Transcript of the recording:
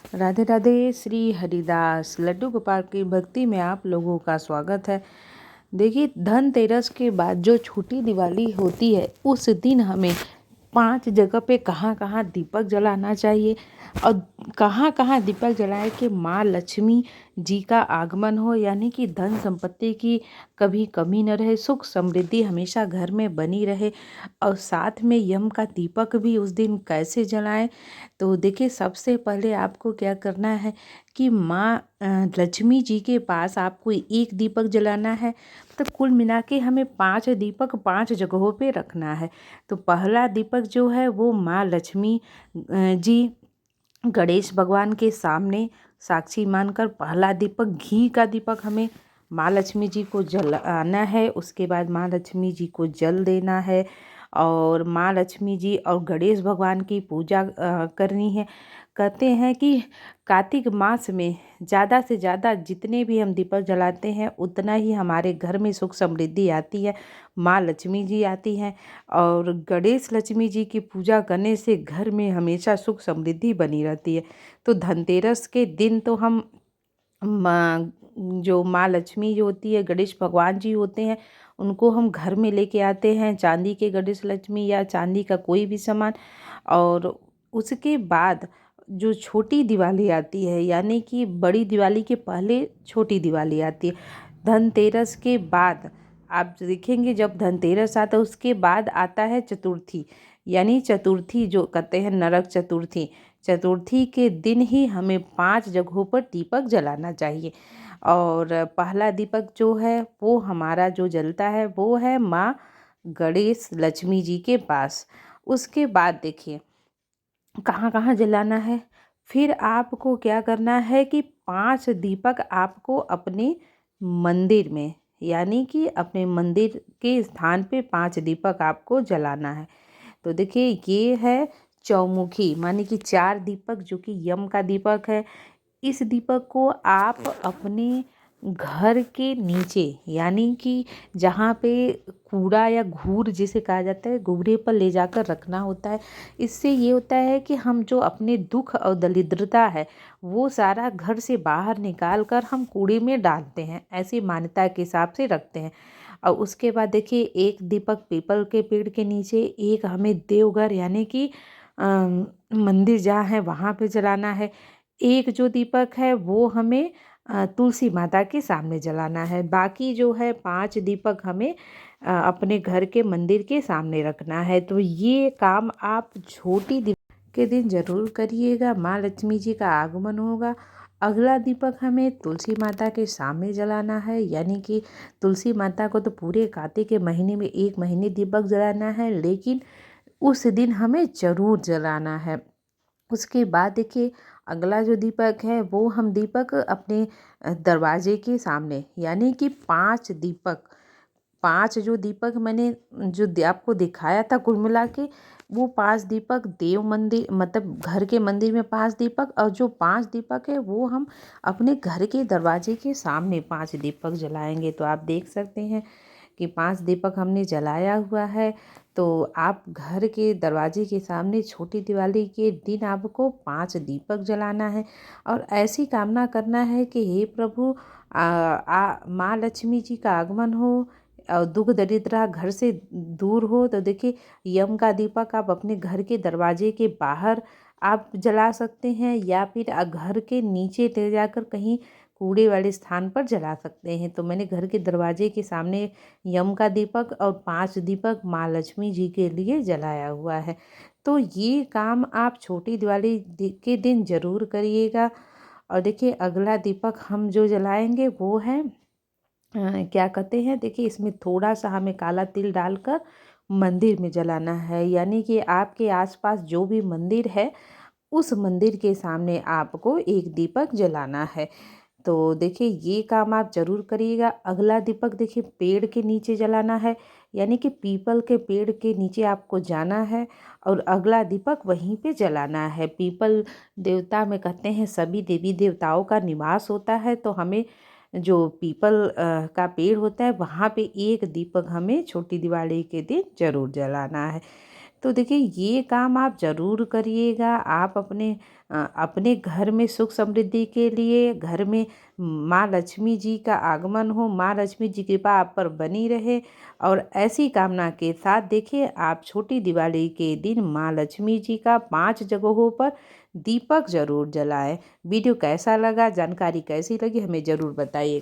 राधे राधे। श्री हरिदास लड्डू गोपाल की भक्ति में आप लोगों का स्वागत है। देखिए, धनतेरस के बाद जो छोटी दिवाली होती है उस दिन हमें 5 जगह पे कहाँ कहाँ दीपक जलाना चाहिए और कहाँ कहाँ दीपक जलाए कि माँ लक्ष्मी जी का आगमन हो, यानी कि धन संपत्ति की कभी कमी न रहे, सुख समृद्धि हमेशा घर में बनी रहे। और साथ में यम का दीपक भी उस दिन कैसे जलाएं, तो देखिए सबसे पहले आपको क्या करना है कि माँ लक्ष्मी जी के पास आपको एक दीपक जलाना है। तो कुल मिला के हमें 5 दीपक 5 जगहों पे रखना है। तो पहला दीपक जो है वो माँ लक्ष्मी जी गणेश भगवान के सामने साक्षी मानकर पहला दीपक, घी का दीपक हमें माँ लक्ष्मी जी को जलाना है। उसके बाद माँ लक्ष्मी जी को जल देना है और माँ लक्ष्मी जी और गणेश भगवान की पूजा करनी है। कहते हैं कि कार्तिक मास में ज़्यादा से ज़्यादा जितने भी हम दीपक जलाते हैं उतना ही हमारे घर में सुख समृद्धि आती है, माँ लक्ष्मी जी आती हैं। और गणेश लक्ष्मी जी की पूजा करने से घर में हमेशा सुख समृद्धि बनी रहती है। तो धनतेरस के दिन तो हम जो माँ लक्ष्मी जो होती है, गणेश भगवान जी होते हैं, उनको हम घर में लेके आते हैं, चांदी के गणेश लक्ष्मी या चांदी का कोई भी सामान। और उसके बाद जो छोटी दिवाली आती है, यानी कि बड़ी दिवाली के पहले छोटी दिवाली आती है। धनतेरस के बाद आप देखेंगे जब धनतेरस आता है उसके बाद आता है चतुर्थी, यानी चतुर्थी जो कहते हैं नरक चतुर्थी। चतुर्थी के दिन ही हमें 5 जगहों पर दीपक जलाना चाहिए। और पहला दीपक जो है वो हमारा जो जलता है वो है माँ गणेश लक्ष्मी जी के पास। उसके बाद देखिए कहाँ कहाँ जलाना है। फिर आपको क्या करना है कि 5 दीपक आपको अपने मंदिर में, यानी कि अपने मंदिर के स्थान पे 5 दीपक आपको जलाना है। तो देखिए ये है चौमुखी, माने कि 4 दीपक जो कि यम का दीपक है। इस दीपक को आप अपने घर के नीचे, यानी कि जहाँ पे कूड़ा या घूर जिसे कहा जाता है, घूरे पर ले जाकर रखना होता है। इससे ये होता है कि हम जो अपने दुख और दरिद्रता है वो सारा घर से बाहर निकाल कर हम कूड़े में डालते हैं, ऐसी मान्यता के हिसाब से रखते हैं। और उसके बाद देखिए एक दीपक पीपल के पेड़ के नीचे, एक हमें देवघर यानी कि मंदिर जहाँ है वहाँ पे जलाना है। एक जो दीपक है वो हमें तुलसी माता के सामने जलाना है। बाकी जो है 5 दीपक हमें अपने घर के मंदिर के सामने रखना है। तो ये काम आप छोटी दिवाली के दिन ज़रूर करिएगा, माँ लक्ष्मी जी का आगमन होगा। अगला दीपक हमें तुलसी माता के सामने जलाना है, यानी कि तुलसी माता को तो पूरे कार्तिक के महीने में 1 महीने दीपक जलाना है, लेकिन उस दिन हमें ज़रूर जलाना है। उसके बाद देखिए अगला जो दीपक है वो हम दीपक अपने दरवाजे के सामने, यानी कि 5 दीपक, 5 जो दीपक मैंने जो आपको दिखाया था कुल मिला के, वो 5 दीपक देव मंदिर मतलब घर के मंदिर में 5 दीपक, और जो 5 दीपक है वो हम अपने घर के दरवाजे के सामने 5 दीपक जलाएंगे। तो आप देख सकते हैं कि 5 दीपक हमने जलाया हुआ है। तो आप घर के दरवाजे के सामने छोटी दिवाली के दिन आपको 5 दीपक जलाना है और ऐसी कामना करना है कि हे प्रभु माँ लक्ष्मी जी का आगमन हो और दुख दरिद्रता घर से दूर हो। तो देखिए यम का दीपक आप अपने घर के दरवाजे के बाहर आप जला सकते हैं, या फिर घर के नीचे ले जाकर कहीं कूड़े वाले स्थान पर जला सकते हैं। तो मैंने घर के दरवाजे के सामने यम का दीपक और 5 दीपक माँ लक्ष्मी जी के लिए जलाया हुआ है। तो ये काम आप छोटी दिवाली के दिन ज़रूर करिएगा। और देखिए अगला दीपक हम जो जलाएंगे वो है क्या कहते हैं, देखिए इसमें थोड़ा सा हमें काला तिल डालकर मंदिर में जलाना है, यानी कि आपके आसपास जो भी मंदिर है उस मंदिर के सामने आपको एक दीपक जलाना है। तो देखिए ये काम आप ज़रूर करिएगा। अगला दीपक देखिए पेड़ के नीचे जलाना है, यानी कि पीपल के पेड़ के नीचे आपको जाना है और अगला दीपक वहीं पे जलाना है। पीपल देवता में कहते हैं सभी देवी देवताओं का निवास होता है, तो हमें जो पीपल का पेड़ होता है वहाँ पे एक दीपक हमें छोटी दिवाली के दिन ज़रूर जलाना है। तो देखिए ये काम आप ज़रूर करिएगा। आप अपने घर में सुख समृद्धि के लिए, घर में माँ लक्ष्मी जी का आगमन हो, माँ लक्ष्मी जी की कृपा आप पर बनी रहे, और ऐसी कामना के साथ देखिए आप छोटी दिवाली के दिन माँ लक्ष्मी जी का 5 जगहों पर दीपक ज़रूर जलाएं। वीडियो कैसा लगा, जानकारी कैसी लगी, हमें ज़रूर बताइएगा।